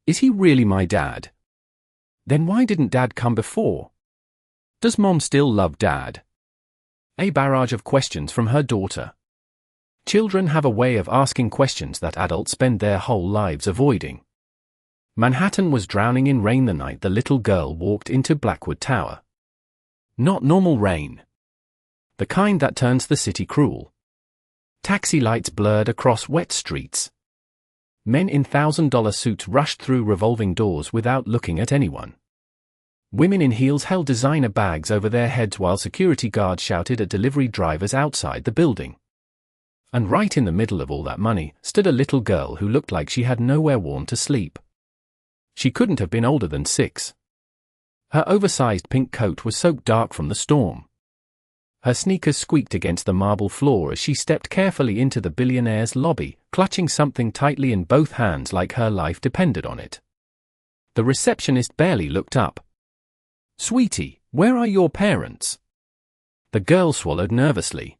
Is he really my dad? Then why didn't Dad come before? Does Mom still love Dad? A barrage of questions from her daughter. Children have a way of asking questions that adults spend their whole lives avoiding. Manhattan was drowning in rain the night the little girl walked into Blackwood Tower. Not normal rain. The kind that turns the city cruel. Taxi lights blurred across wet streets. Men in $1,000 suits rushed through revolving doors without looking at anyone. Women in heels held designer bags over their heads while security guards shouted at delivery drivers outside the building. And right in the middle of all that money stood a little girl who looked like she had nowhere warm to sleep. She couldn't have been older than 6. Her oversized pink coat was soaked dark from the storm. Her sneakers squeaked against the marble floor as she stepped carefully into the Billionaire's lobby, clutching something tightly in both hands like her life depended on it. The receptionist barely looked up. "Sweetie, where are your parents?" The girl swallowed nervously.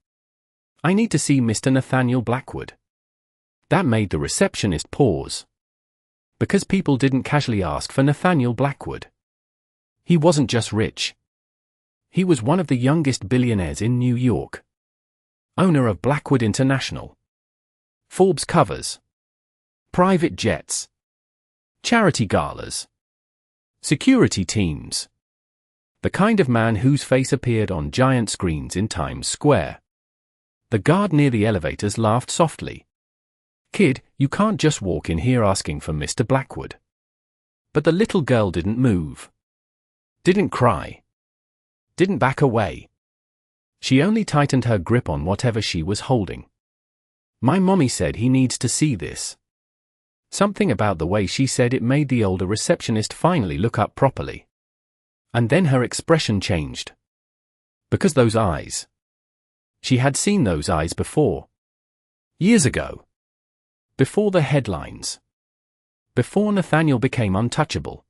"I need to see Mr. Nathaniel Blackwood." That made the receptionist pause. Because people didn't casually ask for Nathaniel Blackwood. He wasn't just rich. He was one of the youngest billionaires in New York. Owner of Blackwood International. Forbes covers. Private jets. Charity galas. Security teams. The kind of man whose face appeared on giant screens in Times Square. The guard near the elevators laughed softly. "Kid, you can't just walk in here asking for Mr. Blackwood." But the little girl didn't move. Didn't cry. Didn't back away. She only tightened her grip on whatever she was holding. "My mommy said he needs to see this." Something about the way she said it made the older receptionist finally look up properly. And then her expression changed. Because those eyes. She had seen those eyes before. Years ago. Before the headlines. Before Nathaniel became untouchable.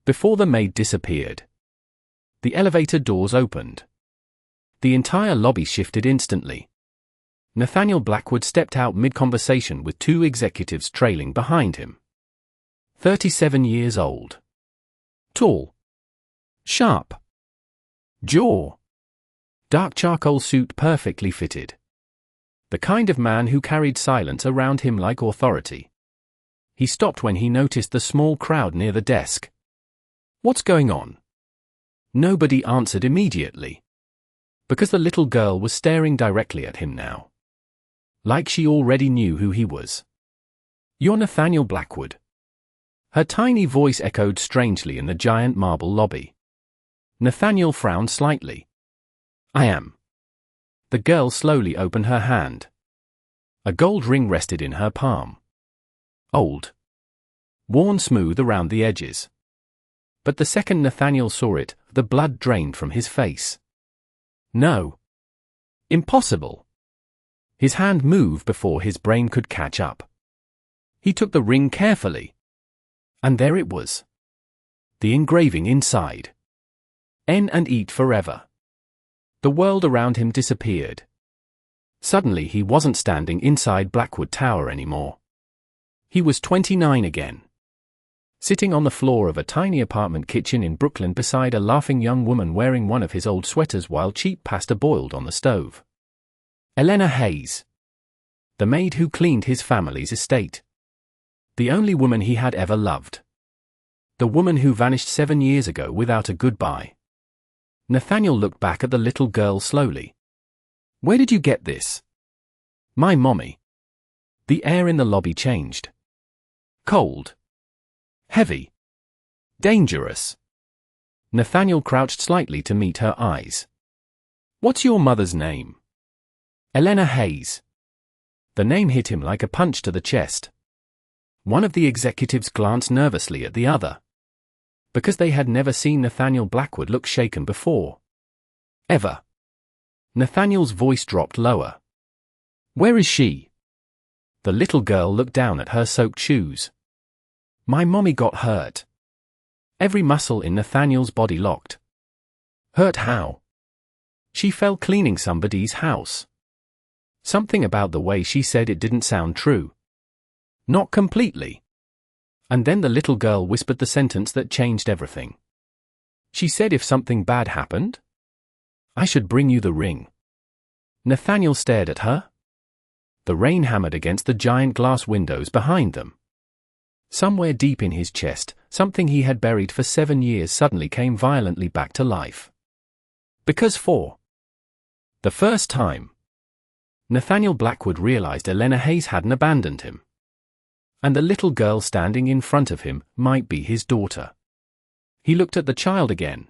Before the maid disappeared. The elevator doors opened. The entire lobby shifted instantly. Nathaniel Blackwood stepped out mid-conversation with 2 executives trailing behind him. 37 years old. Tall. Sharp. Jaw. Dark charcoal suit perfectly fitted. The kind of man who carried silence around him like authority. He stopped when he noticed the small crowd near the desk. "What's going on?" Nobody answered immediately. Because the little girl was staring directly at him now. Like she already knew who he was. "You're Nathaniel Blackwood." Her tiny voice echoed strangely in the giant marble lobby. Nathaniel frowned slightly. "I am." The girl slowly opened her hand. A gold ring rested in her palm. Old. Worn smooth around the edges. But the second Nathaniel saw it, the blood drained from his face. No. Impossible. His hand moved before his brain could catch up. He took the ring carefully. And there it was. The engraving inside. N and eat forever. The world around him disappeared. Suddenly he wasn't standing inside Blackwood Tower anymore. He was 29 again. Sitting on the floor of a tiny apartment kitchen in Brooklyn beside a laughing young woman wearing one of his old sweaters while cheap pasta boiled on the stove. Elena Hayes. The maid who cleaned his family's estate. The only woman he had ever loved. The woman who vanished 7 years ago without a goodbye. Nathaniel looked back at the little girl slowly. "Where did you get this?" "My mommy." The air in the lobby changed. Cold. Heavy. Dangerous. Nathaniel crouched slightly to meet her eyes. "What's your mother's name?" "Elena Hayes." The name hit him like a punch to the chest. One of the executives glanced nervously at the other. Because they had never seen Nathaniel Blackwood look shaken before. Ever. Nathaniel's voice dropped lower. "Where is she?" The little girl looked down at her soaked shoes. "My mommy got hurt." Every muscle in Nathaniel's body locked. "Hurt how?" "She fell cleaning somebody's house." Something about the way she said it didn't sound true. "Not completely." And then the little girl whispered the sentence that changed everything. She said if something bad happened, I should bring you the ring. Nathaniel stared at her. The rain hammered against the giant glass windows behind them. Somewhere deep in his chest, something he had buried for 7 years suddenly came violently back to life. Because for the first time, Nathaniel Blackwood realized Elena Hayes hadn't abandoned him. And the little girl standing in front of him might be his daughter. He looked at the child again.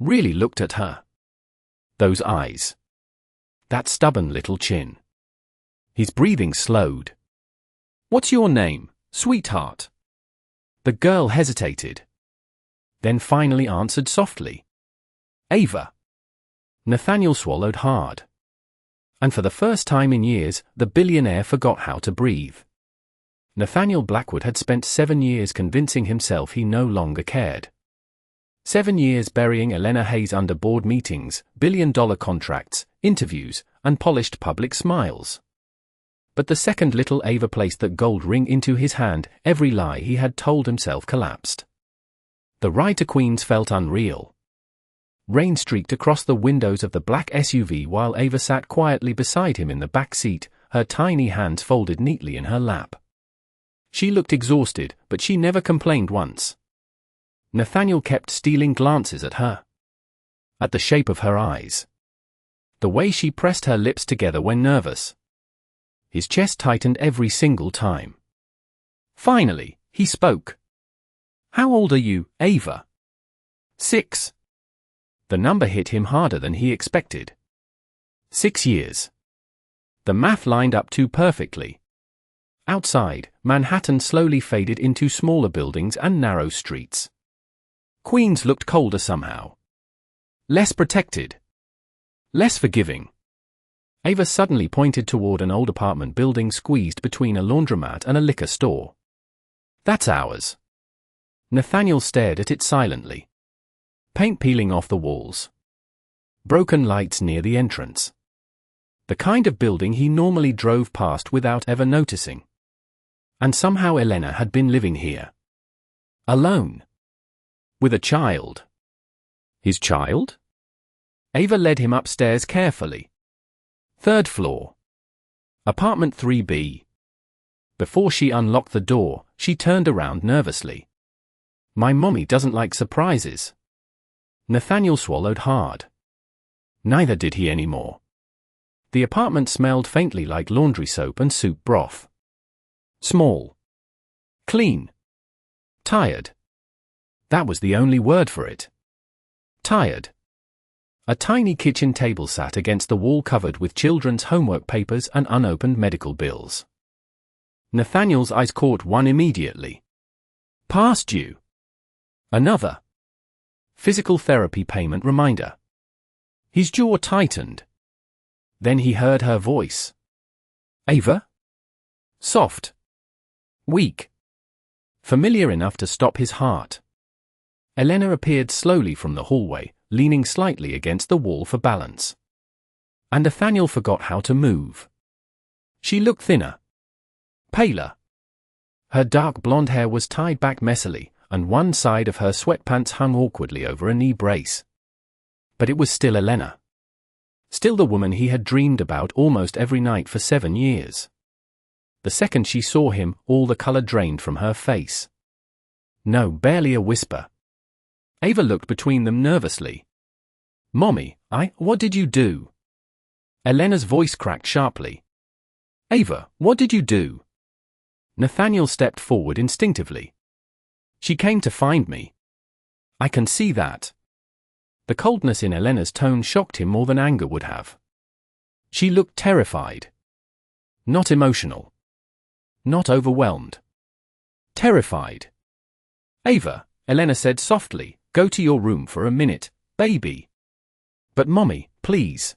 Really looked at her. Those eyes. That stubborn little chin. His breathing slowed. What's your name, sweetheart? The girl hesitated. Then finally answered softly. Ava. Nathaniel swallowed hard. And for the first time in years, the billionaire forgot how to breathe. Nathaniel Blackwood had spent 7 years convincing himself he no longer cared. 7 years burying Elena Hayes under board meetings, billion-dollar contracts, interviews, and polished public smiles. But the second little Ava placed that gold ring into his hand, every lie he had told himself collapsed. The ride to Queens felt unreal. Rain streaked across the windows of the black SUV while Ava sat quietly beside him in the back seat, her tiny hands folded neatly in her lap. She looked exhausted, but she never complained once. Nathaniel kept stealing glances at her. At the shape of her eyes. The way she pressed her lips together when nervous. His chest tightened every single time. Finally, he spoke. How old are you, Ava? 6. The number hit him harder than he expected. 6 years. The math lined up too perfectly. Outside, Manhattan slowly faded into smaller buildings and narrow streets. Queens looked colder somehow. Less protected. Less forgiving. Ava suddenly pointed toward an old apartment building squeezed between a laundromat and a liquor store. That's ours. Nathaniel stared at it silently. Paint peeling off the walls. Broken lights near the entrance. The kind of building he normally drove past without ever noticing. And somehow Elena had been living here. Alone. With a child. His child? Ava led him upstairs carefully. 3rd floor. Apartment 3B. Before she unlocked the door, she turned around nervously. My mommy doesn't like surprises. Nathaniel swallowed hard. Neither did he anymore. The apartment smelled faintly like laundry soap and soup broth. Small. Clean. Tired. That was the only word for it. Tired. A tiny kitchen table sat against the wall covered with children's homework papers and unopened medical bills. Nathaniel's eyes caught one immediately. Past due. Another. Physical therapy payment reminder. His jaw tightened. Then he heard her voice. Ava? Soft. Weak. Familiar enough to stop his heart. Elena appeared slowly from the hallway, leaning slightly against the wall for balance. And Nathaniel forgot how to move. She looked thinner. Paler. Her dark blonde hair was tied back messily, and one side of her sweatpants hung awkwardly over a knee brace. But it was still Elena. Still the woman he had dreamed about almost every night for 7 years. The second she saw him, all the color drained from her face. No, barely a whisper. Ava looked between them nervously. Mommy, what did you do? Elena's voice cracked sharply. Ava, what did you do? Nathaniel stepped forward instinctively. She came to find me. I can see that. The coldness in Elena's tone shocked him more than anger would have. She looked terrified. Not emotional. Not overwhelmed. Terrified. Ava, Elena said softly, go to your room for a minute, baby. But Mommy, please.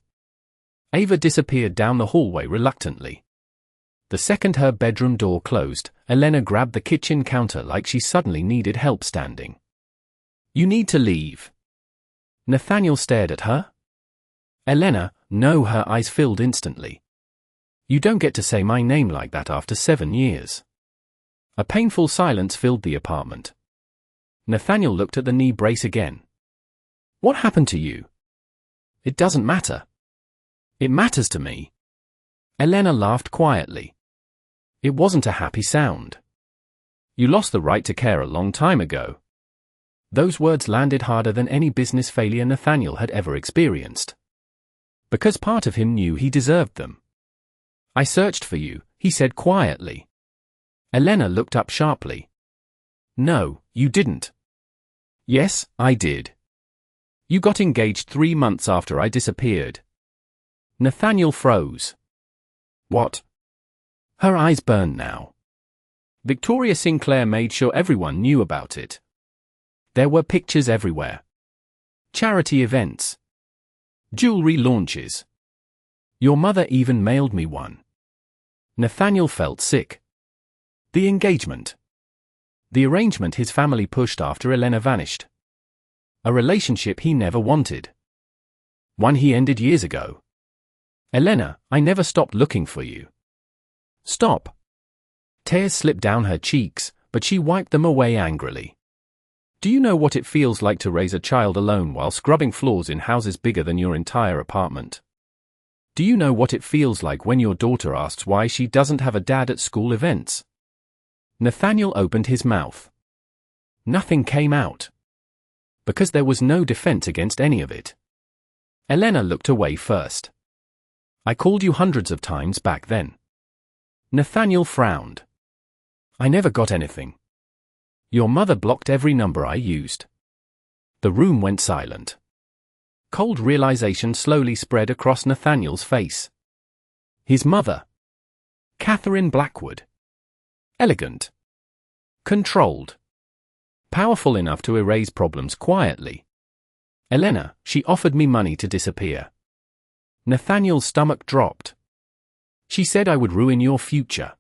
Ava disappeared down the hallway reluctantly. The second her bedroom door closed, Elena grabbed the kitchen counter like she suddenly needed help standing. You need to leave. Nathaniel stared at her. Elena, no, her eyes filled instantly. You don't get to say my name like that after 7 years. A painful silence filled the apartment. Nathaniel looked at the knee brace again. What happened to you? It doesn't matter. It matters to me. Elena laughed quietly. It wasn't a happy sound. You lost the right to care a long time ago. Those words landed harder than any business failure Nathaniel had ever experienced. Because part of him knew he deserved them. I searched for you, he said quietly. Elena looked up sharply. No, you didn't. Yes, I did. You got engaged 3 months after I disappeared. Nathaniel froze. What? Her eyes burned now. Victoria Sinclair made sure everyone knew about it. There were pictures everywhere. Charity events. Jewelry launches. Your mother even mailed me one. Nathaniel felt sick. The engagement. The arrangement his family pushed after Elena vanished. A relationship he never wanted. One he ended years ago. Elena, I never stopped looking for you. Stop. Tears slipped down her cheeks, but she wiped them away angrily. Do you know what it feels like to raise a child alone while scrubbing floors in houses bigger than your entire apartment? Do you know what it feels like when your daughter asks why she doesn't have a dad at school events? Nathaniel opened his mouth. Nothing came out. Because there was no defense against any of it. Elena looked away first. I called you hundreds of times back then. Nathaniel frowned. I never got anything. Your mother blocked every number I used. The room went silent. Cold realization slowly spread across Nathaniel's face. His mother. Catherine Blackwood. Elegant. Controlled. Powerful enough to erase problems quietly. Elena, she offered me money to disappear. Nathaniel's stomach dropped. She said I would ruin your future.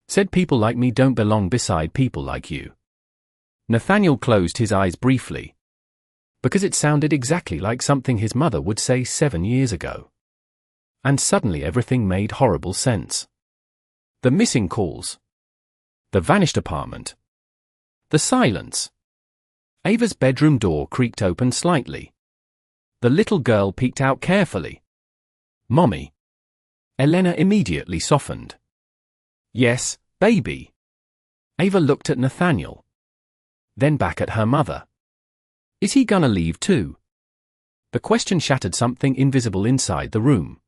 Said people like me don't belong beside people like you. Nathaniel closed his eyes briefly. Because it sounded exactly like something his mother would say 7 years ago. And suddenly everything made horrible sense. The missing calls. The vanished apartment. The silence. Ava's bedroom door creaked open slightly. The little girl peeked out carefully. Mommy. Elena immediately softened. Yes, baby. Ava looked at Nathaniel. Then back at her mother. Is he gonna leave too? The question shattered something invisible inside the room.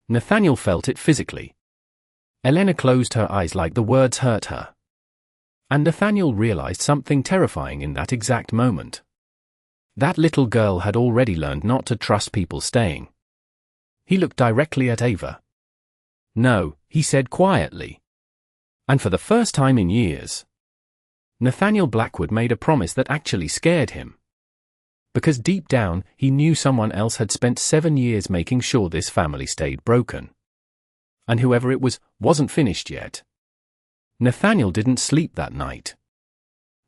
Nathaniel felt it physically. Elena closed her eyes like the words hurt her. And Nathaniel realized something terrifying in that exact moment. That little girl had already learned not to trust people staying. He looked directly at Ava. No, he said quietly. And for the first time in years, Nathaniel Blackwood made a promise that actually scared him. Because deep down, he knew someone else had spent 7 years making sure this family stayed broken. And whoever it was, wasn't finished yet. Nathaniel didn't sleep that night.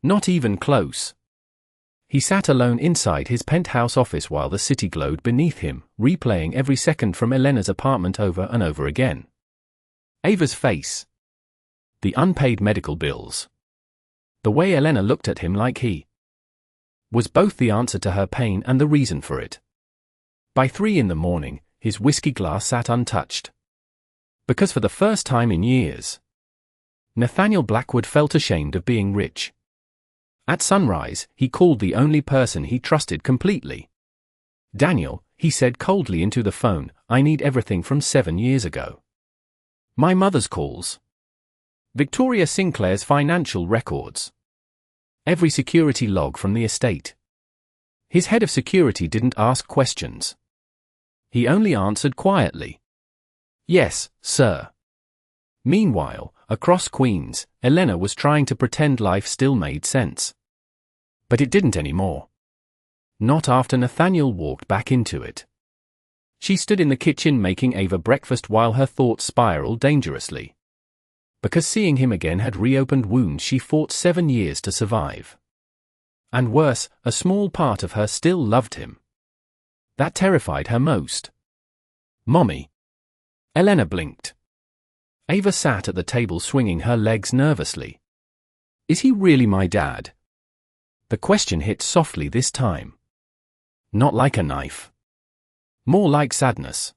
Not even close. He sat alone inside his penthouse office while the city glowed beneath him, replaying every second from Elena's apartment over and over again. Ava's face. The unpaid medical bills. The way Elena looked at him like he was both the answer to her pain and the reason for it. By 3 in the morning, his whiskey glass sat untouched. Because for the first time in years, Nathaniel Blackwood felt ashamed of being rich. At sunrise, he called the only person he trusted completely. Daniel, he said coldly into the phone, I need everything from 7 years ago. My mother's calls. Victoria Sinclair's financial records. Every security log from the estate. His head of security didn't ask questions. He only answered quietly. Yes, sir. Meanwhile, across Queens, Elena was trying to pretend life still made sense. But it didn't anymore. Not after Nathaniel walked back into it. She stood in the kitchen making Ava breakfast while her thoughts spiraled dangerously. Because seeing him again had reopened wounds she fought 7 years to survive. And worse, a small part of her still loved him. That terrified her most. Mommy. Elena blinked. Ava sat at the table swinging her legs nervously. Is he really my dad? The question hit softly this time. Not like a knife. More like sadness.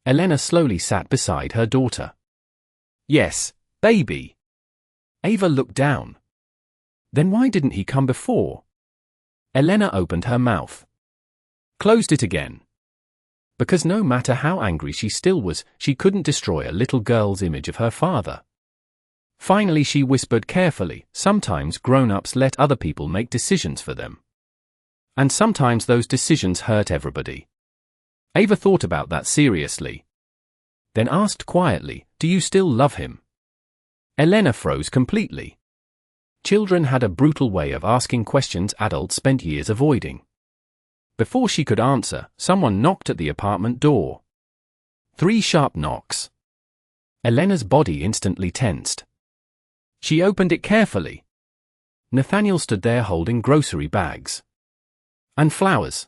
Elena slowly sat beside her daughter. Yes, baby. Ava looked down. Then why didn't he come before? Elena opened her mouth. Closed it again. Because no matter how angry she still was, she couldn't destroy a little girl's image of her father. Finally she whispered carefully, sometimes grown-ups let other people make decisions for them. And sometimes those decisions hurt everybody. Ava thought about that seriously. Then asked quietly, do you still love him? Elena froze completely. Children had a brutal way of asking questions adults spent years avoiding. Before she could answer, someone knocked at the apartment door. 3 sharp knocks. Elena's body instantly tensed. She opened it carefully. Nathaniel stood there holding grocery bags. And flowers.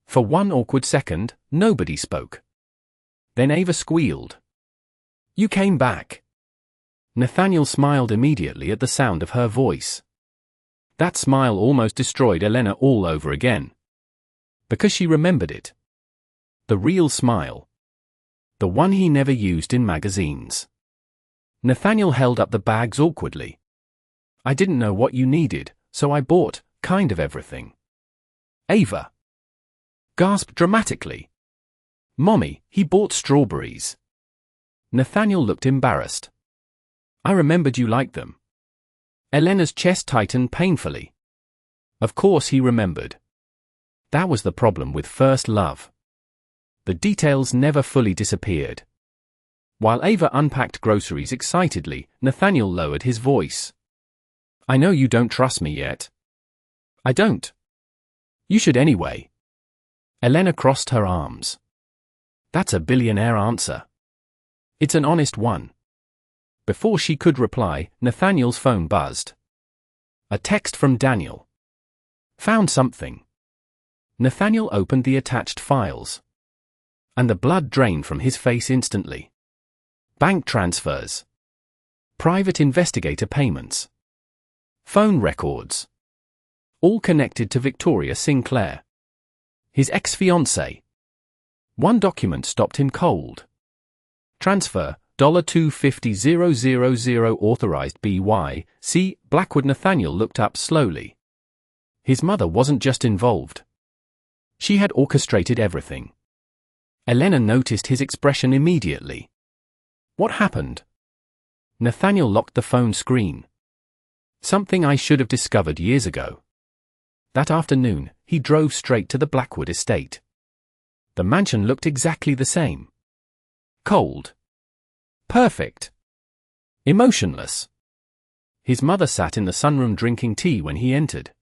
For one awkward second, nobody spoke. Then Ava squealed. You came back. Nathaniel smiled immediately at the sound of her voice. That smile almost destroyed Elena all over again. Because she remembered it. The real smile. The one he never used in magazines. Nathaniel held up the bags awkwardly. I didn't know what you needed, so I bought, kind of everything. Ava gasped dramatically. Mommy, he bought strawberries. Nathaniel looked embarrassed. I remembered you liked them. Elena's chest tightened painfully. Of course he remembered. That was the problem with first love. The details never fully disappeared. While Ava unpacked groceries excitedly, Nathaniel lowered his voice. I know you don't trust me yet. I don't. You should anyway. Elena crossed her arms. That's a billionaire answer. It's an honest one. Before she could reply, Nathaniel's phone buzzed. A text from Daniel. Found something. Nathaniel opened the attached files. And the blood drained from his face instantly. Bank transfers. Private investigator payments. Phone records. All connected to Victoria Sinclair. His ex-fiancée. One document stopped him cold. Transfer, $250,000 authorized by C. Blackwood. Nathaniel looked up slowly. His mother wasn't just involved. She had orchestrated everything. Elena noticed his expression immediately. What happened? Nathaniel locked the phone screen. Something I should have discovered years ago. That afternoon, he drove straight to the Blackwood estate. The mansion looked exactly the same. Cold. Perfect. Emotionless. His mother sat in the sunroom drinking tea when he entered.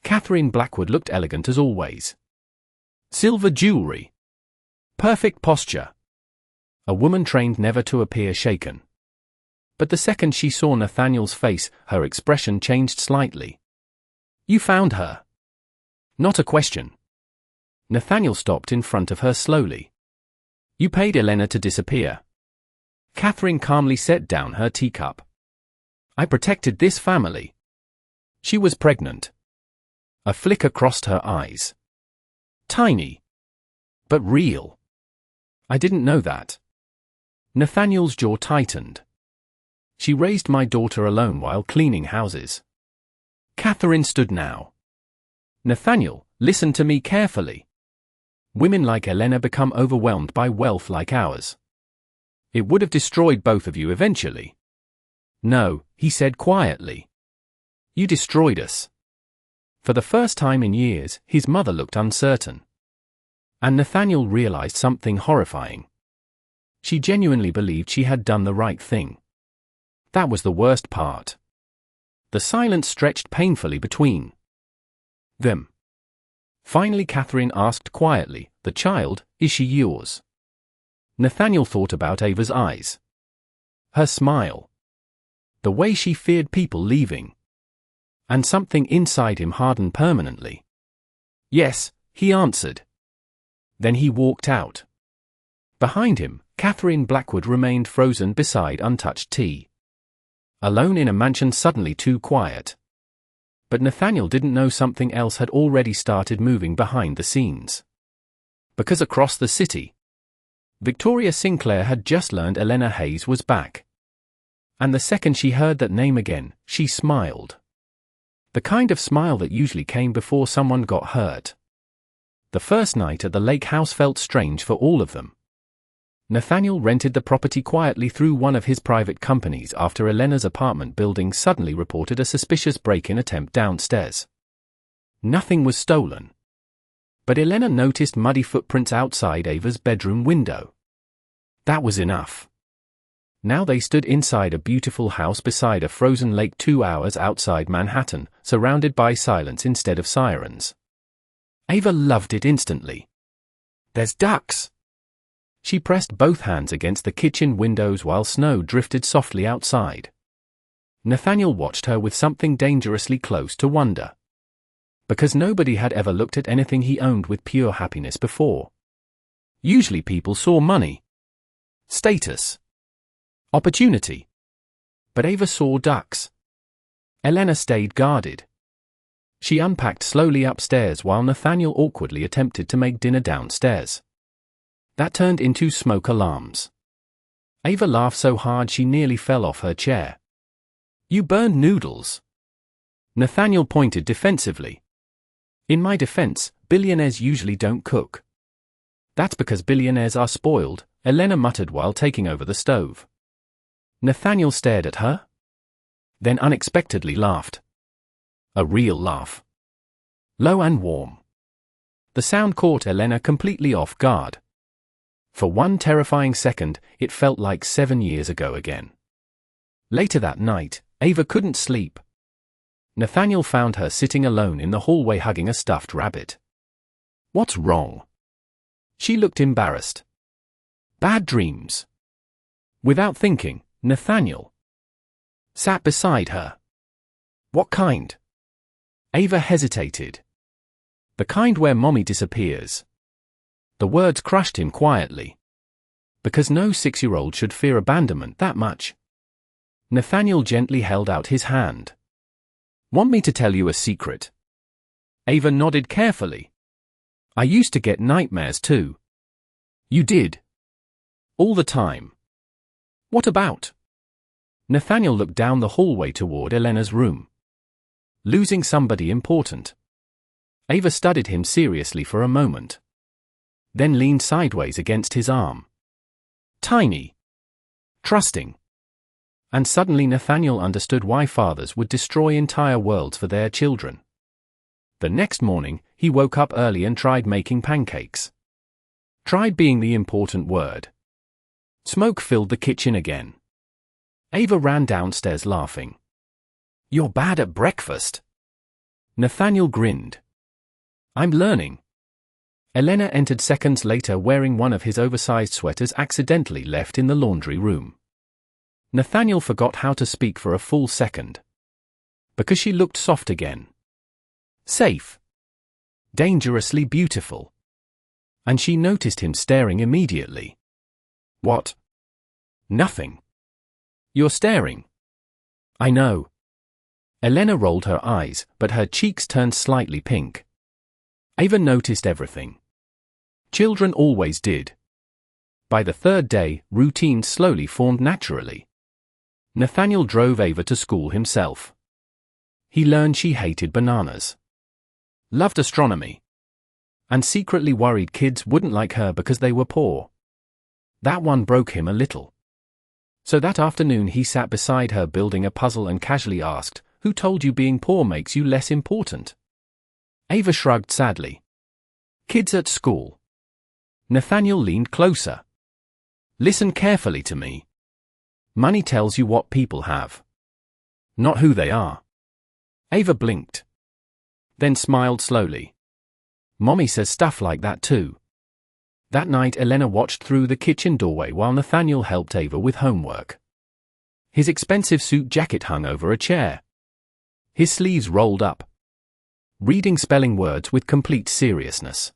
Catherine Blackwood looked elegant as always. Silver jewelry. Perfect posture. A woman trained never to appear shaken. But the second she saw Nathaniel's face, her expression changed slightly. You found her. Not a question. Nathaniel stopped in front of her slowly. You paid Elena to disappear. Catherine calmly set down her teacup. I protected this family. She was pregnant. A flicker crossed her eyes. Tiny. But real. I didn't know that. Nathaniel's jaw tightened. She raised my daughter alone while cleaning houses. Catherine stood now. Nathaniel, listen to me carefully. Women like Elena become overwhelmed by wealth like ours. It would have destroyed both of you eventually. No, he said quietly. You destroyed us. For the first time in years, his mother looked uncertain. And Nathaniel realized something horrifying. She genuinely believed she had done the right thing. That was the worst part. The silence stretched painfully between them. Finally Catherine asked quietly, the child, is she yours? Nathaniel thought about Ava's eyes. Her smile. The way she feared people leaving. And something inside him hardened permanently. Yes, he answered. Then he walked out. Behind him, Catherine Blackwood remained frozen beside untouched tea. Alone in a mansion suddenly too quiet. But Nathaniel didn't know something else had already started moving behind the scenes. Because across the city, Victoria Sinclair had just learned Elena Hayes was back. And the second she heard that name again, she smiled. The kind of smile that usually came before someone got hurt. The first night at the lake house felt strange for all of them. Nathaniel rented the property quietly through one of his private companies after Elena's apartment building suddenly reported a suspicious break-in attempt downstairs. Nothing was stolen. But Elena noticed muddy footprints outside Ava's bedroom window. That was enough. Now they stood inside a beautiful house beside a frozen lake 2 hours outside Manhattan, surrounded by silence instead of sirens. Ava loved it instantly. "There's ducks!" She pressed both hands against the kitchen windows while snow drifted softly outside. Nathaniel watched her with something dangerously close to wonder. Because nobody had ever looked at anything he owned with pure happiness before. Usually people saw money, status, opportunity. But Ava saw ducks. Elena stayed guarded. She unpacked slowly upstairs while Nathaniel awkwardly attempted to make dinner downstairs. That turned into smoke alarms. Ava laughed so hard she nearly fell off her chair. "You burned noodles." Nathaniel pointed defensively. "In my defense, billionaires usually don't cook." "That's because billionaires are spoiled," Elena muttered while taking over the stove. Nathaniel stared at her. Then unexpectedly laughed. A real laugh. Low and warm. The sound caught Elena completely off guard. For one terrifying second, it felt like 7 years ago again. Later that night, Ava couldn't sleep. Nathaniel found her sitting alone in the hallway hugging a stuffed rabbit. "What's wrong?" She looked embarrassed. "Bad dreams." Without thinking, Nathaniel sat beside her. "What kind?" Ava hesitated. "The kind where mommy disappears." The words crushed him quietly. Because no 6-year-old should fear abandonment that much. Nathaniel gently held out his hand. "Want me to tell you a secret?" Ava nodded carefully. "I used to get nightmares too." "You did?" "All the time." "What about?" Nathaniel looked down the hallway toward Elena's room. "Losing somebody important." Ava studied him seriously for a moment. Then leaned sideways against his arm. Tiny. Trusting. And suddenly Nathaniel understood why fathers would destroy entire worlds for their children. The next morning, he woke up early and tried making pancakes. Tried being the important word. Smoke filled the kitchen again. Ava ran downstairs laughing. "You're bad at breakfast." Nathaniel grinned. "I'm learning." Elena entered seconds later wearing one of his oversized sweaters accidentally left in the laundry room. Nathaniel forgot how to speak for a full second. Because she looked soft again. Safe. Dangerously beautiful. And she noticed him staring immediately. "What?" "Nothing." "You're staring." "I know." Elena rolled her eyes, but her cheeks turned slightly pink. Ava noticed everything. Children always did. By the third day, routine slowly formed naturally. Nathaniel drove Ava to school himself. He learned she hated bananas. Loved astronomy. And secretly worried kids wouldn't like her because they were poor. That one broke him a little. So that afternoon he sat beside her building a puzzle and casually asked, "Who told you being poor makes you less important?" Ava shrugged sadly. "Kids at school." Nathaniel leaned closer. "Listen carefully to me. Money tells you what people have. Not who they are." Ava blinked. Then smiled slowly. "Mommy says stuff like that too." That night Elena watched through the kitchen doorway while Nathaniel helped Ava with homework. His expensive suit jacket hung over a chair. His sleeves rolled up. Reading spelling words with complete seriousness.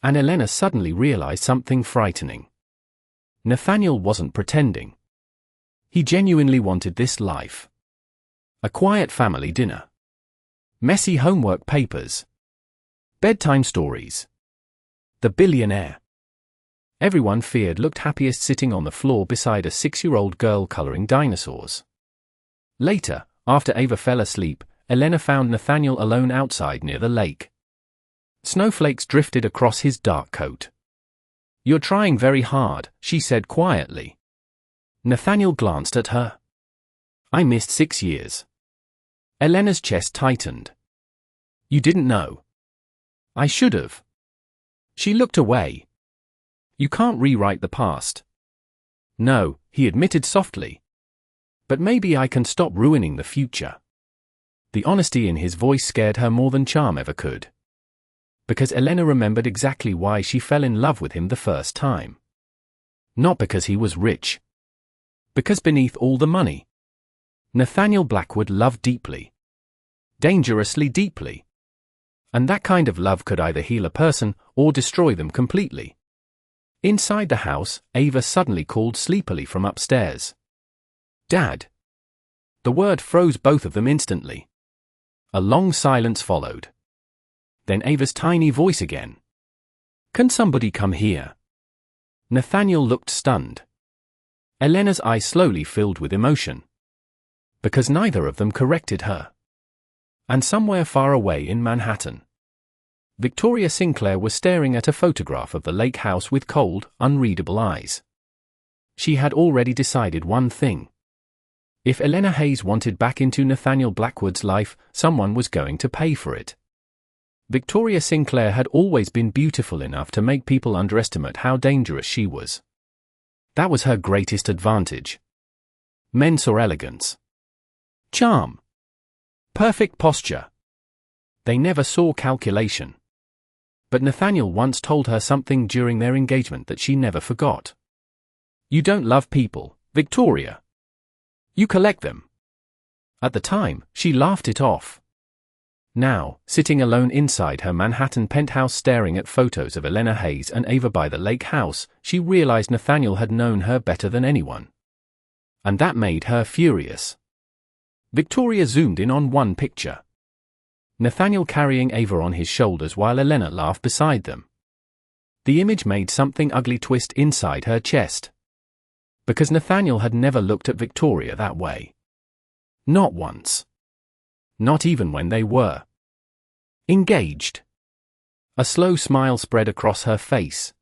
And Elena suddenly realized something frightening. Nathaniel wasn't pretending. He genuinely wanted this life. A quiet family dinner. Messy homework papers. Bedtime stories. The Billionaire. Everyone feared looked happiest sitting on the floor beside a 6-year-old girl coloring dinosaurs. Later, after Ava fell asleep, Elena found Nathaniel alone outside near the lake. Snowflakes drifted across his dark coat. "You're trying very hard," she said quietly. Nathaniel glanced at her. "I missed 6 years." Elena's chest tightened. "You didn't know." "I should have." She looked away. "You can't rewrite the past." "No," he admitted softly. "But maybe I can stop ruining the future." The honesty in his voice scared her more than charm ever could. Because Elena remembered exactly why she fell in love with him the first time. Not because he was rich. Because beneath all the money, Nathaniel Blackwood loved deeply. Dangerously deeply. And that kind of love could either heal a person or destroy them completely. Inside the house, Ava suddenly called sleepily from upstairs. "Dad." The word froze both of them instantly. A long silence followed. Then Ava's tiny voice again. "Can somebody come here?" Nathaniel looked stunned. Elena's eyes slowly filled with emotion. Because neither of them corrected her. And somewhere far away in Manhattan, Victoria Sinclair was staring at a photograph of the lake house with cold, unreadable eyes. She had already decided one thing. If Elena Hayes wanted back into Nathaniel Blackwood's life, someone was going to pay for it. Victoria Sinclair had always been beautiful enough to make people underestimate how dangerous she was. That was her greatest advantage. Men saw elegance, charm, perfect posture. They never saw calculation. But Nathaniel once told her something during their engagement that she never forgot. "You don't love people, Victoria. You collect them." At the time, she laughed it off. Now, sitting alone inside her Manhattan penthouse staring at photos of Elena Hayes and Ava by the lake house, she realized Nathaniel had known her better than anyone. And that made her furious. Victoria zoomed in on one picture. Nathaniel carrying Ava on his shoulders while Elena laughed beside them. The image made something ugly twist inside her chest. Because Nathaniel had never looked at Victoria that way. Not once. Not even when they were engaged. A slow smile spread across her face.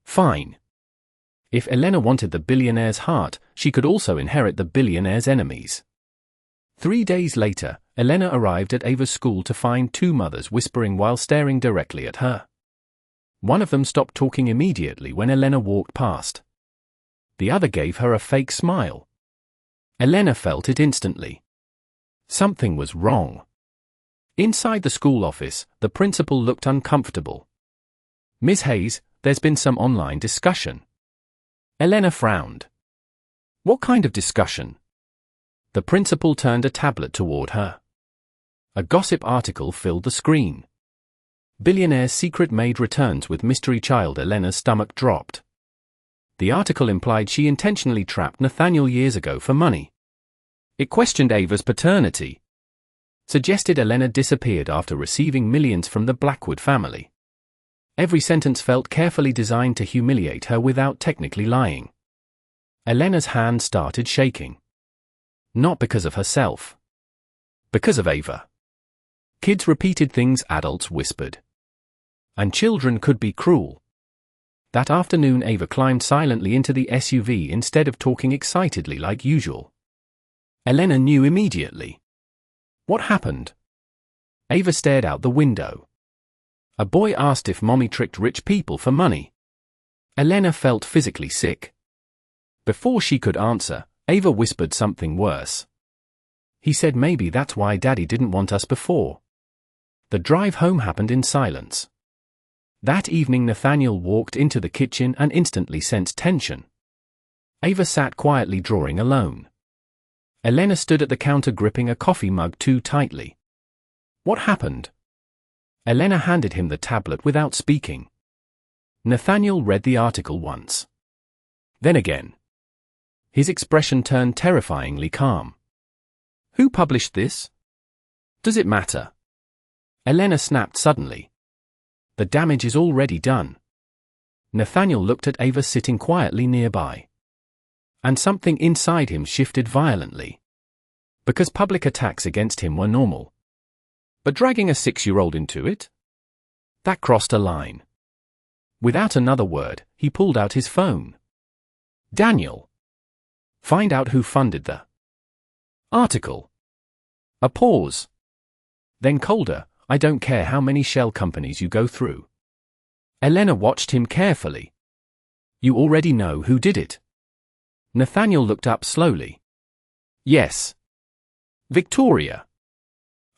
Fine. If Elena wanted the billionaire's heart, she could also inherit the billionaire's enemies. 3 days later, Elena arrived at Ava's school to find two mothers whispering while staring directly at her. One of them stopped talking immediately when Elena walked past. The other gave her a fake smile. Elena felt it instantly. Something was wrong. Inside the school office, the principal looked uncomfortable. "Ms. Hayes, there's been some online discussion." Elena frowned. "What kind of discussion?" The principal turned a tablet toward her. A gossip article filled the screen. "Billionaire's secret maid returns with mystery child." Elena's stomach dropped. The article implied she intentionally trapped Nathaniel years ago for money. It questioned Ava's paternity. Suggested Elena disappeared after receiving millions from the Blackwood family. Every sentence felt carefully designed to humiliate her without technically lying. Elena's hand started shaking. Not because of herself. Because of Ava. Kids repeated things adults whispered. And children could be cruel. That afternoon Ava climbed silently into the SUV instead of talking excitedly like usual. Elena knew immediately. What happened? Ava stared out the window. A boy asked if Mommy tricked rich people for money. Elena felt physically sick. Before she could answer, Ava whispered something worse. He said maybe that's why Daddy didn't want us before. The drive home happened in silence. That evening Nathaniel walked into the kitchen and instantly sensed tension. Ava sat quietly drawing alone. Elena stood at the counter gripping a coffee mug too tightly. What happened? Elena handed him the tablet without speaking. Nathaniel read the article once. Then again. His expression turned terrifyingly calm. Who published this? Does it matter? Elena snapped suddenly. The damage is already done. Nathaniel looked at Ava sitting quietly nearby. And something inside him shifted violently. Because public attacks against him were normal. But dragging a 6-year-old into it? That crossed a line. Without another word, he pulled out his phone. Daniel. Find out who funded the article. A pause. Then colder, I don't care how many shell companies you go through. Elena watched him carefully. You already know who did it. Nathaniel looked up slowly. Yes. Victoria.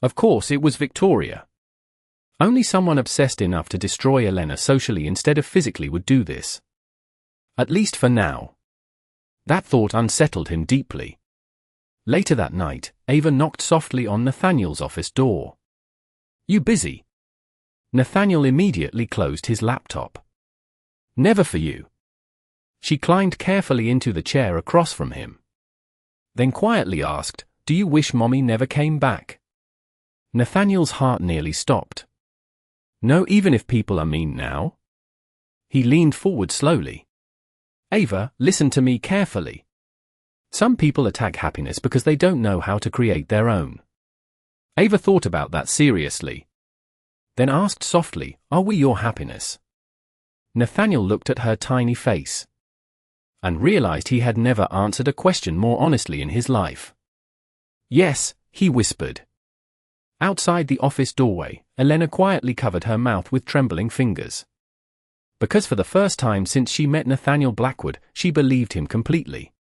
Of course it was Victoria. Only someone obsessed enough to destroy Elena socially instead of physically would do this. At least for now. That thought unsettled him deeply. Later that night, Ava knocked softly on Nathaniel's office door. You busy? Nathaniel immediately closed his laptop. Never for you. She climbed carefully into the chair across from him. Then quietly asked, Do you wish Mommy never came back? Nathaniel's heart nearly stopped. No, even if people are mean now? He leaned forward slowly. Ava, listen to me carefully. Some people attack happiness because they don't know how to create their own. Ava thought about that seriously. Then asked softly, Are we your happiness? Nathaniel looked at her tiny face. And realized he had never answered a question more honestly in his life. Yes, he whispered. Outside the office doorway, Elena quietly covered her mouth with trembling fingers. Because for the first time since she met Nathaniel Blackwood, she believed him completely.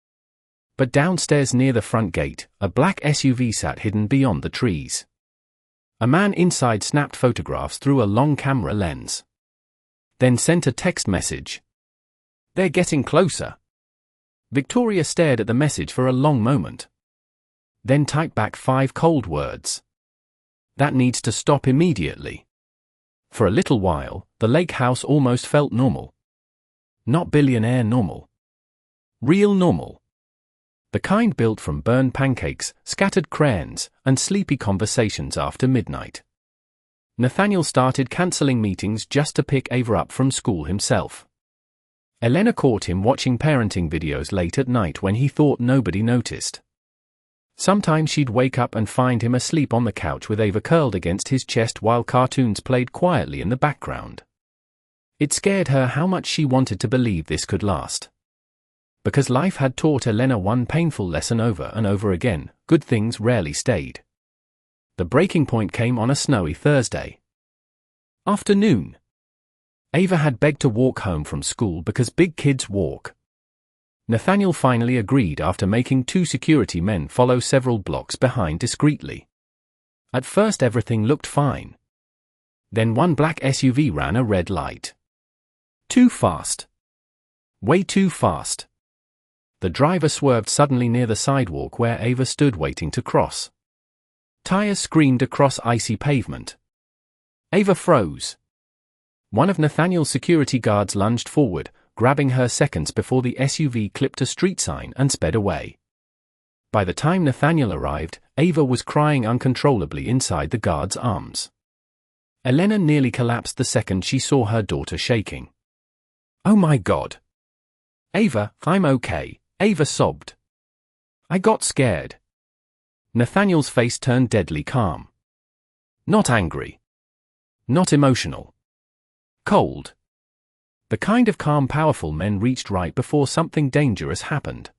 But downstairs near the front gate, a black SUV sat hidden beyond the trees. A man inside snapped photographs through a long camera lens. Then sent a text message. They're getting closer. Victoria stared at the message for a long moment. Then typed back 5 cold words. That needs to stop immediately. For a little while, the lake house almost felt normal. Not billionaire normal. Real normal. The kind built from burned pancakes, scattered crayons, and sleepy conversations after midnight. Nathaniel started cancelling meetings just to pick Ava up from school himself. Elena caught him watching parenting videos late at night when he thought nobody noticed. Sometimes she'd wake up and find him asleep on the couch with Ava curled against his chest while cartoons played quietly in the background. It scared her how much she wanted to believe this could last. Because life had taught Elena one painful lesson over and over again, good things rarely stayed. The breaking point came on a snowy Thursday afternoon. Ava had begged to walk home from school because big kids walk. Nathaniel finally agreed after making 2 security men follow several blocks behind discreetly. At first everything looked fine. Then one black SUV ran a red light. Too fast. Way too fast. The driver swerved suddenly near the sidewalk where Ava stood waiting to cross. Tires screamed across icy pavement. Ava froze. One of Nathaniel's security guards lunged forward, grabbing her seconds before the SUV clipped a street sign and sped away. By the time Nathaniel arrived, Ava was crying uncontrollably inside the guard's arms. Elena nearly collapsed the second she saw her daughter shaking. Oh my God! Ava, I'm okay, Ava sobbed. I got scared. Nathaniel's face turned deadly calm. Not angry. Not emotional. Cold. The kind of calm powerful men reached right before something dangerous happened.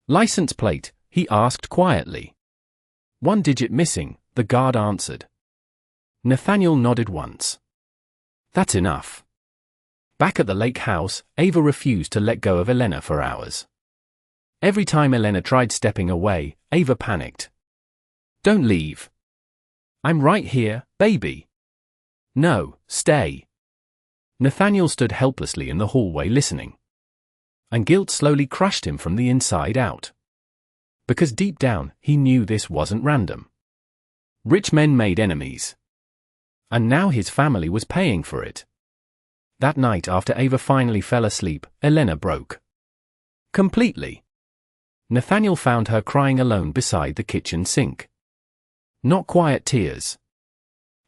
License plate, he asked quietly. 1 digit missing, the guard answered. Nathaniel nodded once. That's enough. Back at the lake house, Ava refused to let go of Elena for hours. Every time Elena tried stepping away, Ava panicked. Don't leave. I'm right here, baby. No, stay. Nathaniel stood helplessly in the hallway listening. And guilt slowly crushed him from the inside out. Because deep down, he knew this wasn't random. Rich men made enemies. And now his family was paying for it. That night after Ava finally fell asleep, Elena broke. Completely. Nathaniel found her crying alone beside the kitchen sink. Not quiet tears.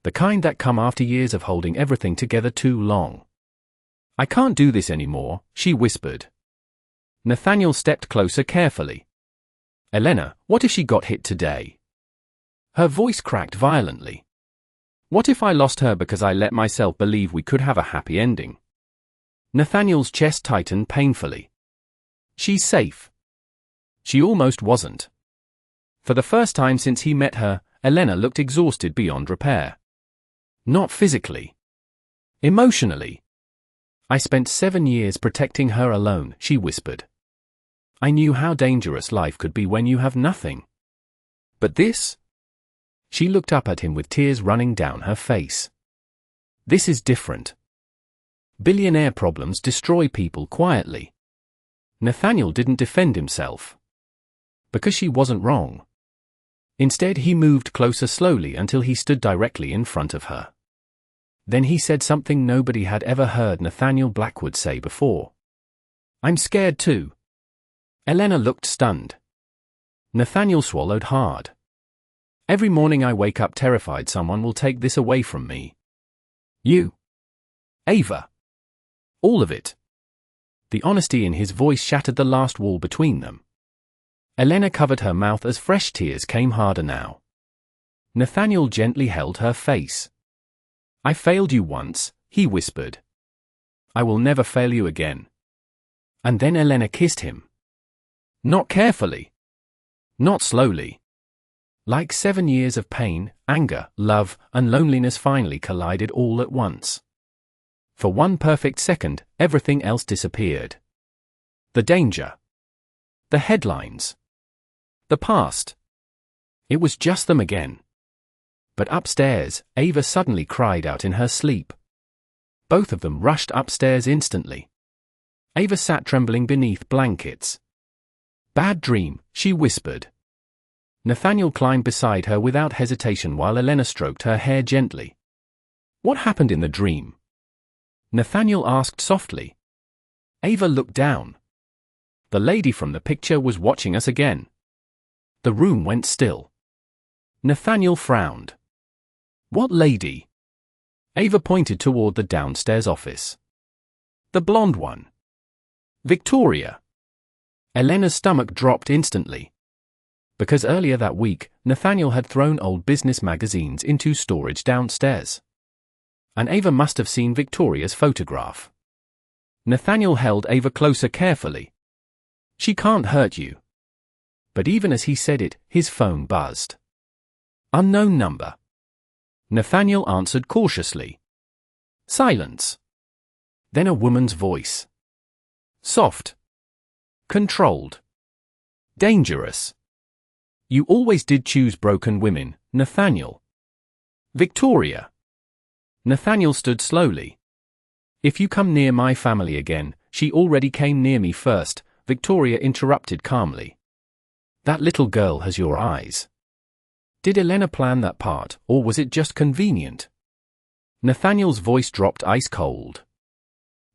The kind that come after years of holding everything together too long. I can't do this anymore, she whispered. Nathaniel stepped closer carefully. Elena, what if she got hit today? Her voice cracked violently. What if I lost her because I let myself believe we could have a happy ending? Nathaniel's chest tightened painfully. She's safe. She almost wasn't. For the first time since he met her, Elena looked exhausted beyond repair. Not physically. Emotionally. I spent 7 years protecting her alone, she whispered. I knew how dangerous life could be when you have nothing. But this? She looked up at him with tears running down her face. This is different. Billionaire problems destroy people quietly. Nathaniel didn't defend himself. Because she wasn't wrong. Instead, he moved closer slowly until he stood directly in front of her. Then he said something nobody had ever heard Nathaniel Blackwood say before. I'm scared too. Elena looked stunned. Nathaniel swallowed hard. Every morning I wake up terrified someone will take this away from me. You. Ava. All of it. The honesty in his voice shattered the last wall between them. Elena covered her mouth as fresh tears came harder now. Nathaniel gently held her face. I failed you once, he whispered. I will never fail you again. And then Elena kissed him. Not carefully. Not slowly. Like 7 years of pain, anger, love, and loneliness finally collided all at once. For one perfect second, everything else disappeared. The danger. The headlines. The past. It was just them again. But upstairs, Ava suddenly cried out in her sleep. Both of them rushed upstairs instantly. Ava sat trembling beneath blankets. Bad dream, she whispered. Nathaniel climbed beside her without hesitation while Elena stroked her hair gently. What happened in the dream? Nathaniel asked softly. Ava looked down. The lady from the picture was watching us again. The room went still. Nathaniel frowned. What lady? Ava pointed toward the downstairs office. The blonde one. Victoria. Elena's stomach dropped instantly. Because earlier that week, Nathaniel had thrown old business magazines into storage downstairs. And Ava must have seen Victoria's photograph. Nathaniel held Ava closer carefully. She can't hurt you. But even as he said it, his phone buzzed. Unknown number. Nathaniel answered cautiously. Silence. Then a woman's voice. Soft. Controlled. Dangerous. You always did choose broken women, Nathaniel. Victoria. Nathaniel stood slowly. If you come near my family again, she already came near me first, Victoria interrupted calmly. That little girl has your eyes. Did Elena plan that part, or was it just convenient? Nathaniel's voice dropped ice cold.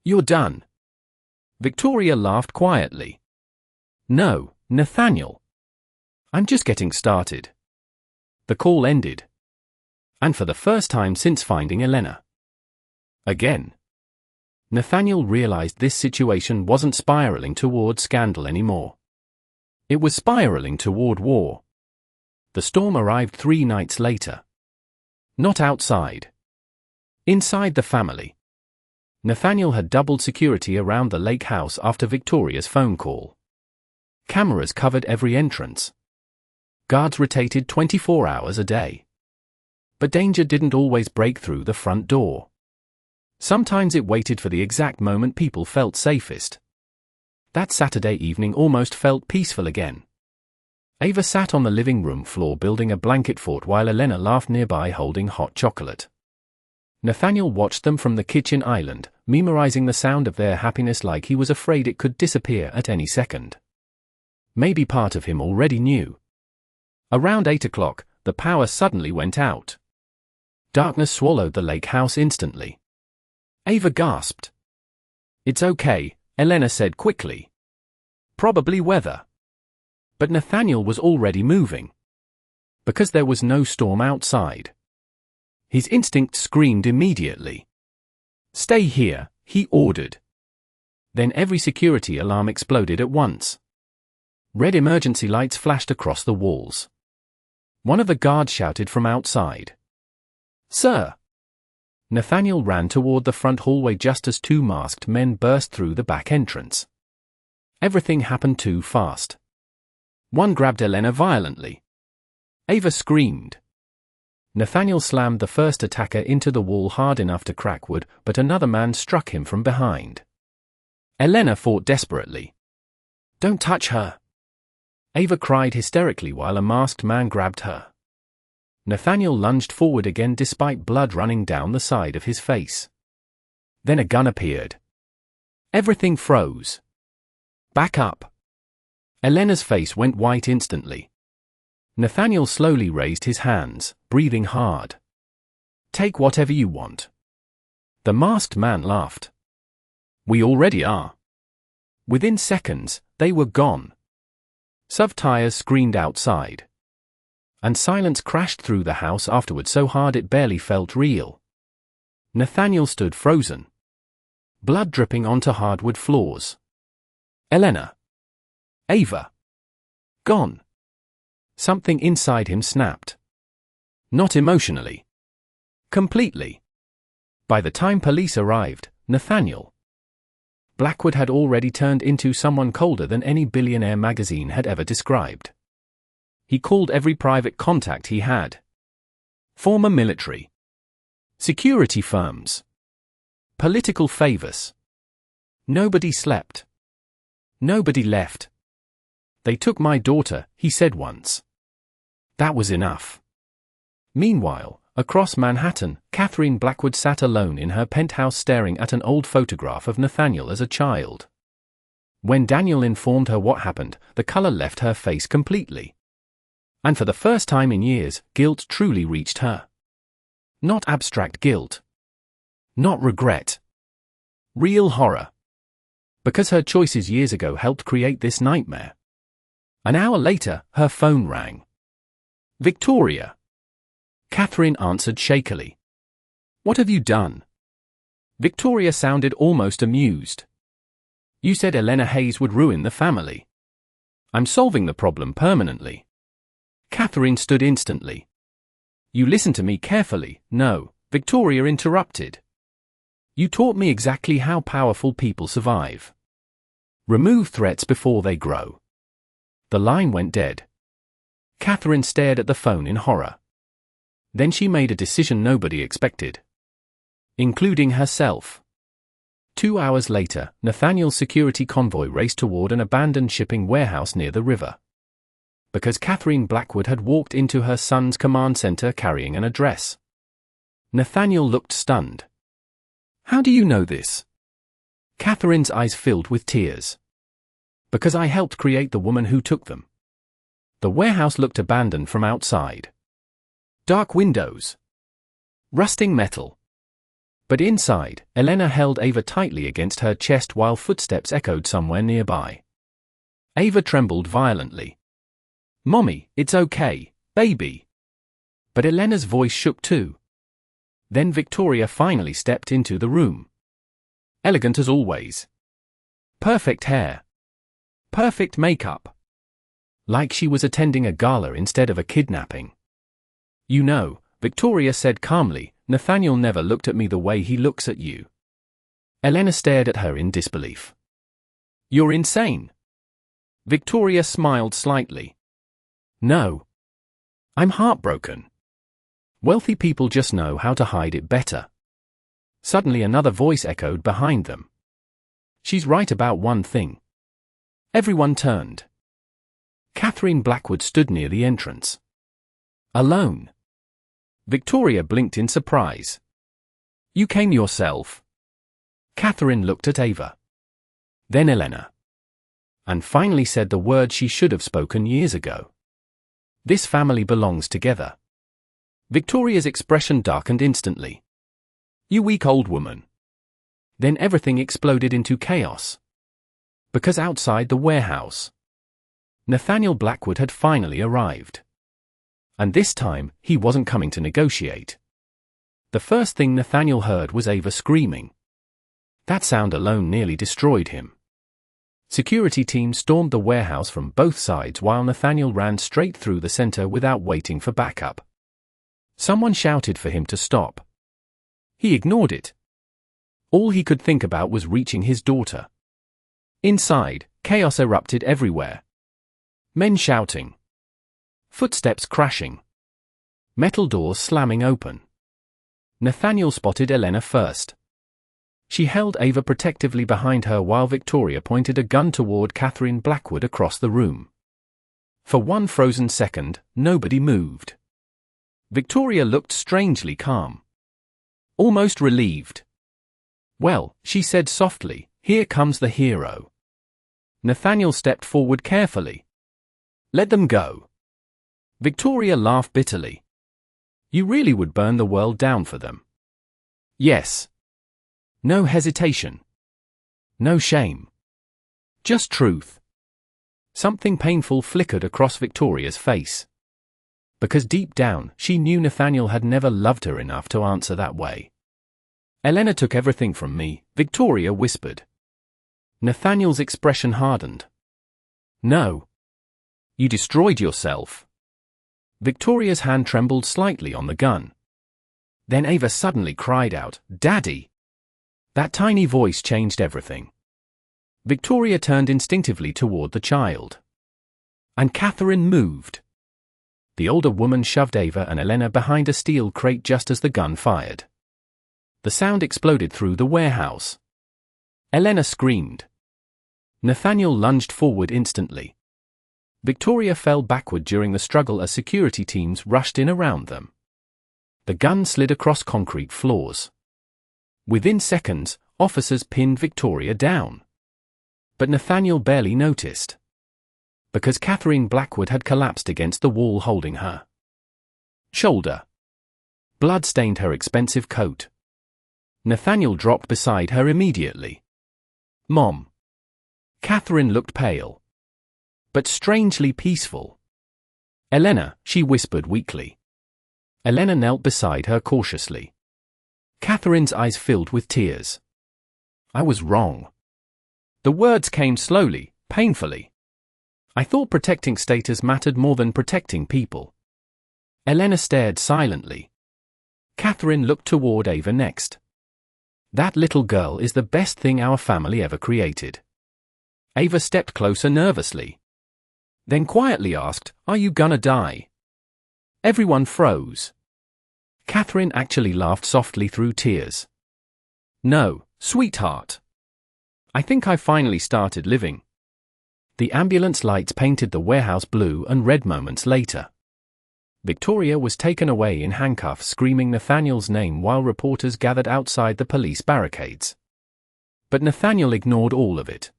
You're done. Victoria laughed quietly. No, Nathaniel. I'm just getting started. The call ended. And for the first time since finding Elena. Again. Nathaniel realized this situation wasn't spiraling toward scandal anymore. It was spiraling toward war. The storm arrived 3 nights later. Not outside. Inside the family. Nathaniel had doubled security around the lake house after Victoria's phone call. Cameras covered every entrance. Guards rotated 24 hours a day. But danger didn't always break through the front door. Sometimes it waited for the exact moment people felt safest. That Saturday evening almost felt peaceful again. Ava sat on the living room floor building a blanket fort while Elena laughed nearby holding hot chocolate. Nathaniel watched them from the kitchen island, memorizing the sound of their happiness like he was afraid it could disappear at any second. Maybe part of him already knew. Around 8 o'clock, the power suddenly went out. Darkness swallowed the lake house instantly. Ava gasped. It's okay, Elena said quickly. Probably weather. But Nathaniel was already moving. Because there was no storm outside. His instinct screamed immediately. "Stay here," he ordered. Then every security alarm exploded at once. Red emergency lights flashed across the walls. One of the guards shouted from outside. "Sir!" Nathaniel ran toward the front hallway just as two masked men burst through the back entrance. Everything happened too fast. One grabbed Elena violently. Ava screamed. Nathaniel slammed the first attacker into the wall hard enough to crack wood, but another man struck him from behind. Elena fought desperately. "Don't touch her!" Ava cried hysterically while a masked man grabbed her. Nathaniel lunged forward again despite blood running down the side of his face. Then a gun appeared. Everything froze. "Back up!" Elena's face went white instantly. Nathaniel slowly raised his hands, breathing hard. "Take whatever you want." The masked man laughed. "We already are." Within seconds, they were gone. SUV tires screamed outside. And silence crashed through the house afterward so hard it barely felt real. Nathaniel stood frozen. Blood dripping onto hardwood floors. Elena. Ava. Gone. Something inside him snapped. Not emotionally. Completely. By the time police arrived, Nathaniel Blackwood had already turned into someone colder than any Billionaire magazine had ever described. He called every private contact he had. Former military. Security firms. Political favors. Nobody slept. Nobody left. "They took my daughter," he said once. That was enough. Meanwhile, across Manhattan, Catherine Blackwood sat alone in her penthouse staring at an old photograph of Nathaniel as a child. When Daniel informed her what happened, the color left her face completely. And for the first time in years, guilt truly reached her. Not abstract guilt. Not regret. Real horror. Because her choices years ago helped create this nightmare. An hour later, her phone rang. "Victoria." Catherine answered shakily. "What have you done?" Victoria sounded almost amused. "You said Elena Hayes would ruin the family. I'm solving the problem permanently." Catherine stood instantly. "You listen to me carefully." "No," Victoria interrupted. "You taught me exactly how powerful people survive. Remove threats before they grow." The line went dead. Catherine stared at the phone in horror. Then she made a decision nobody expected. Including herself. 2 hours later, Nathaniel's security convoy raced toward an abandoned shipping warehouse near the river. Because Catherine Blackwood had walked into her son's command center carrying an address. Nathaniel looked stunned. "How do you know this?" Catherine's eyes filled with tears. "Because I helped create the woman who took them." The warehouse looked abandoned from outside. Dark windows. Rusting metal. But inside, Elena held Ava tightly against her chest while footsteps echoed somewhere nearby. Ava trembled violently. "Mommy, it's okay, baby." But Elena's voice shook too. Then Victoria finally stepped into the room. Elegant as always. Perfect hair. Perfect makeup. Like she was attending a gala instead of a kidnapping. "You know," Victoria said calmly, "Nathaniel never looked at me the way he looks at you." Elena stared at her in disbelief. "You're insane." Victoria smiled slightly. "No. I'm heartbroken. Wealthy people just know how to hide it better." Suddenly another voice echoed behind them. "She's right about one thing." Everyone turned. Catherine Blackwood stood near the entrance. Alone. Victoria blinked in surprise. "You came yourself?" Catherine looked at Ava. Then Elena. And finally said the word she should have spoken years ago. "This family belongs together." Victoria's expression darkened instantly. "You weak old woman." Then everything exploded into chaos. Because outside the warehouse, Nathaniel Blackwood had finally arrived. And this time, he wasn't coming to negotiate. The first thing Nathaniel heard was Ava screaming. That sound alone nearly destroyed him. Security teams stormed the warehouse from both sides while Nathaniel ran straight through the center without waiting for backup. Someone shouted for him to stop. He ignored it. All he could think about was reaching his daughter. Inside, chaos erupted everywhere. Men shouting. Footsteps crashing. Metal doors slamming open. Nathaniel spotted Elena first. She held Ava protectively behind her while Victoria pointed a gun toward Catherine Blackwood across the room. For one frozen second, nobody moved. Victoria looked strangely calm. Almost relieved. "Well," she said softly, "here comes the hero." Nathaniel stepped forward carefully. "Let them go." Victoria laughed bitterly. "You really would burn the world down for them?" "Yes." No hesitation. No shame. Just truth. Something painful flickered across Victoria's face. Because deep down, she knew Nathaniel had never loved her enough to answer that way. "Elena took everything from me," Victoria whispered. Nathaniel's expression hardened. "No. You destroyed yourself." Victoria's hand trembled slightly on the gun. Then Ava suddenly cried out, "Daddy!" That tiny voice changed everything. Victoria turned instinctively toward the child. And Catherine moved. The older woman shoved Ava and Elena behind a steel crate just as the gun fired. The sound exploded through the warehouse. Elena screamed. Nathaniel lunged forward instantly. Victoria fell backward during the struggle as security teams rushed in around them. The gun slid across concrete floors. Within seconds, officers pinned Victoria down. But Nathaniel barely noticed. Because Catherine Blackwood had collapsed against the wall holding her shoulder. Blood stained her expensive coat. Nathaniel dropped beside her immediately. "Mom." Catherine looked pale. But strangely peaceful. "Elena," she whispered weakly. Elena knelt beside her cautiously. Catherine's eyes filled with tears. "I was wrong." The words came slowly, painfully. "I thought protecting status mattered more than protecting people." Elena stared silently. Catherine looked toward Ava next. "That little girl is the best thing our family ever created." Ava stepped closer nervously. Then quietly asked, "Are you gonna die?" Everyone froze. Catherine actually laughed softly through tears. "No, sweetheart. I think I finally started living." The ambulance lights painted the warehouse blue and red moments later. Victoria was taken away in handcuffs screaming Nathaniel's name while reporters gathered outside the police barricades. But Nathaniel ignored all of it.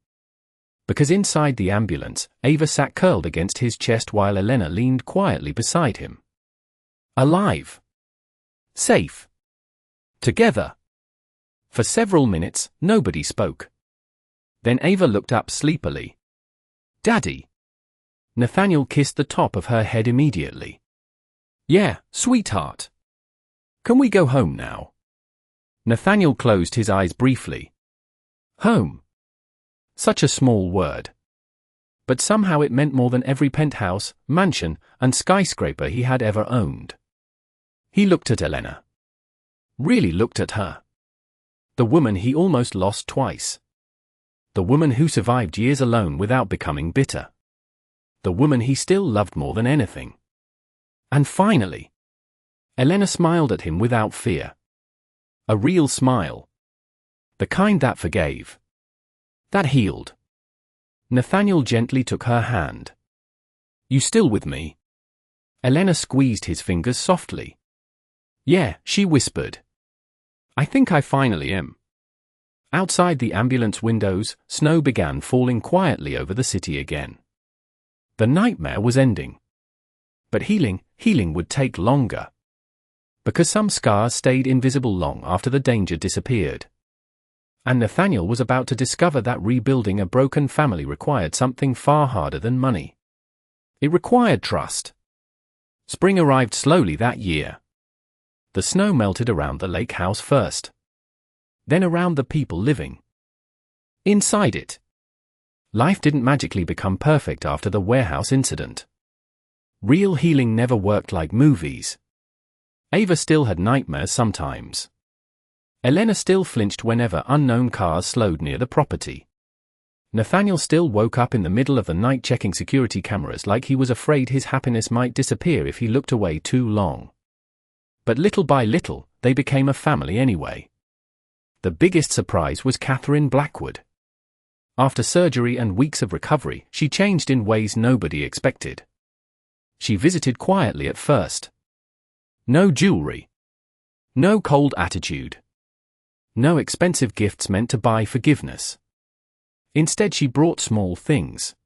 Because inside the ambulance, Ava sat curled against his chest while Elena leaned quietly beside him. Alive. Safe. Together. For several minutes, nobody spoke. Then Ava looked up sleepily. "Daddy." Nathaniel kissed the top of her head immediately. "Yeah, sweetheart. Can we go home now?" Nathaniel closed his eyes briefly. Home. Such a small word. But somehow it meant more than every penthouse, mansion, and skyscraper he had ever owned. He looked at Elena. Really looked at her. The woman he almost lost twice. The woman who survived years alone without becoming bitter. The woman he still loved more than anything. And finally, Elena smiled at him without fear. A real smile. The kind that forgave. That healed. Nathaniel gently took her hand. "You still with me?" Elena squeezed his fingers softly. "Yeah," she whispered. "I think I finally am." Outside the ambulance windows, snow began falling quietly over the city again. The nightmare was ending. But healing would take longer. Because some scars stayed invisible long after the danger disappeared. And Nathaniel was about to discover that rebuilding a broken family required something far harder than money. It required trust. Spring arrived slowly that year. The snow melted around the lake house first. Then around the people living inside it. Life didn't magically become perfect after the warehouse incident. Real healing never worked like movies. Ava still had nightmares sometimes. Elena still flinched whenever unknown cars slowed near the property. Nathaniel still woke up in the middle of the night checking security cameras like he was afraid his happiness might disappear if he looked away too long. But little by little, they became a family anyway. The biggest surprise was Catherine Blackwood. After surgery and weeks of recovery, she changed in ways nobody expected. She visited quietly at first. No jewelry. No cold attitude. No expensive gifts meant to buy forgiveness. Instead, she brought small things.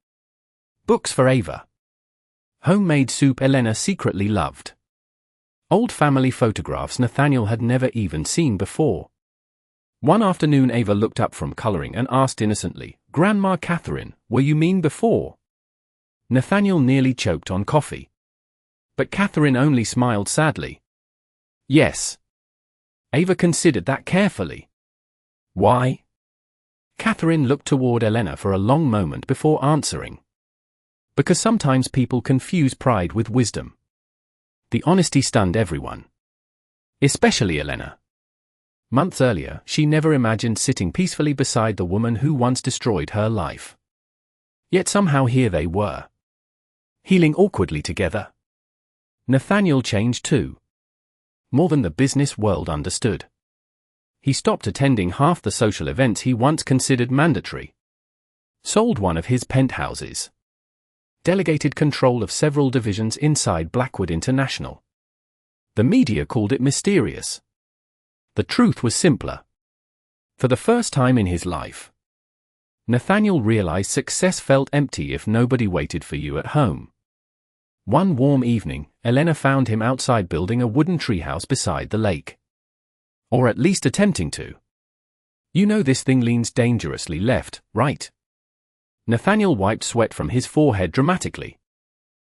Books for Ava. Homemade soup Elena secretly loved. Old family photographs Nathaniel had never even seen before. One afternoon Ava looked up from coloring and asked innocently, "Grandma Catherine, were you mean before?" Nathaniel nearly choked on coffee. But Catherine only smiled sadly. Yes. Ava considered that carefully. Why? Catherine looked toward Elena for a long moment before answering. Because sometimes people confuse pride with wisdom. The honesty stunned everyone. Especially Elena. Months earlier, she never imagined sitting peacefully beside the woman who once destroyed her life. Yet somehow here they were. Healing awkwardly together. Nathaniel changed too. More than the business world understood. He stopped attending half the social events he once considered mandatory. Sold one of his penthouses. Delegated control of several divisions inside Blackwood International. The media called it mysterious. The truth was simpler. For the first time in his life, Nathaniel realized success felt empty if nobody waited for you at home. One warm evening, Elena found him outside building a wooden treehouse beside the lake. Or at least attempting to. You know this thing leans dangerously left, right? Nathaniel wiped sweat from his forehead dramatically.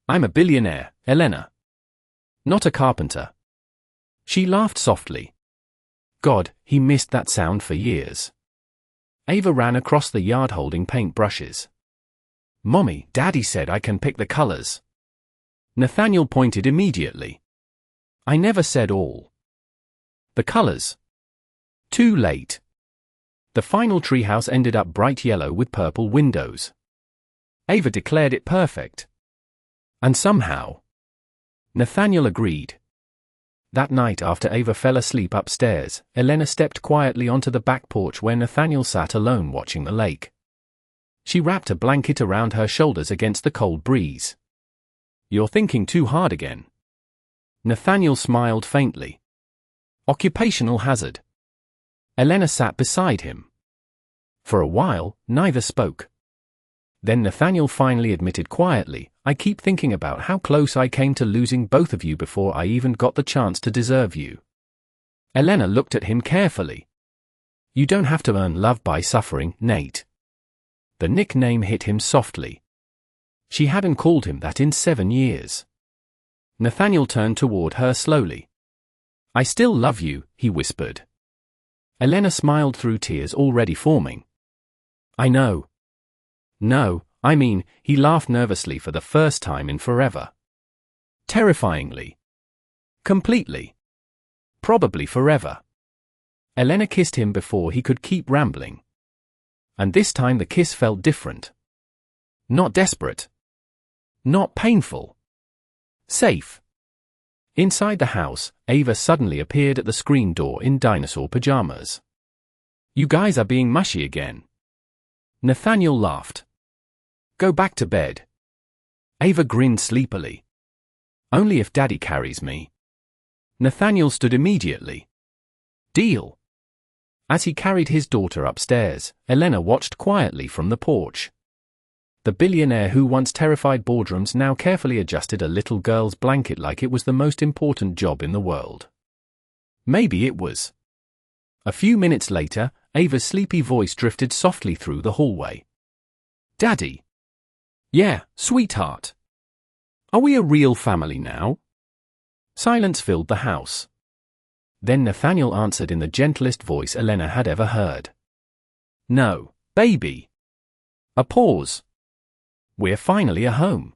I'm a billionaire, Elena. Not a carpenter. She laughed softly. God, he missed that sound for years. Ava ran across the yard holding paintbrushes. Mommy, Daddy said I can pick the colors. Nathaniel pointed immediately. I never said all. The colors. Too late. The final treehouse ended up bright yellow with purple windows. Ava declared it perfect. And somehow. Nathaniel agreed. That night after Ava fell asleep upstairs, Elena stepped quietly onto the back porch where Nathaniel sat alone watching the lake. She wrapped a blanket around her shoulders against the cold breeze. You're thinking too hard again. Nathaniel smiled faintly. Occupational hazard. Elena sat beside him. For a while, neither spoke. Then Nathaniel finally admitted quietly, I keep thinking about how close I came to losing both of you before I even got the chance to deserve you. Elena looked at him carefully. You don't have to earn love by suffering, Nate. The nickname hit him softly. She hadn't called him that in 7 years. Nathaniel turned toward her slowly. I still love you, he whispered. Elena smiled through tears already forming. I know. No, I mean, he laughed nervously for the first time in forever. Terrifyingly. Completely. Probably forever. Elena kissed him before he could keep rambling. And this time the kiss felt different. Not desperate. Not painful. Safe. Inside the house, Ava suddenly appeared at the screen door in dinosaur pajamas. You guys are being mushy again. Nathaniel laughed. Go back to bed. Ava grinned sleepily. Only if Daddy carries me. Nathaniel stood immediately. Deal. As he carried his daughter upstairs, Elena watched quietly from the porch. The billionaire who once terrified boardrooms now carefully adjusted a little girl's blanket like it was the most important job in the world. Maybe it was. A few minutes later, Ava's sleepy voice drifted softly through the hallway. Daddy. Yeah, sweetheart. Are we a real family now? Silence filled the house. Then Nathaniel answered in the gentlest voice Elena had ever heard. No, baby. A pause. We're finally a home.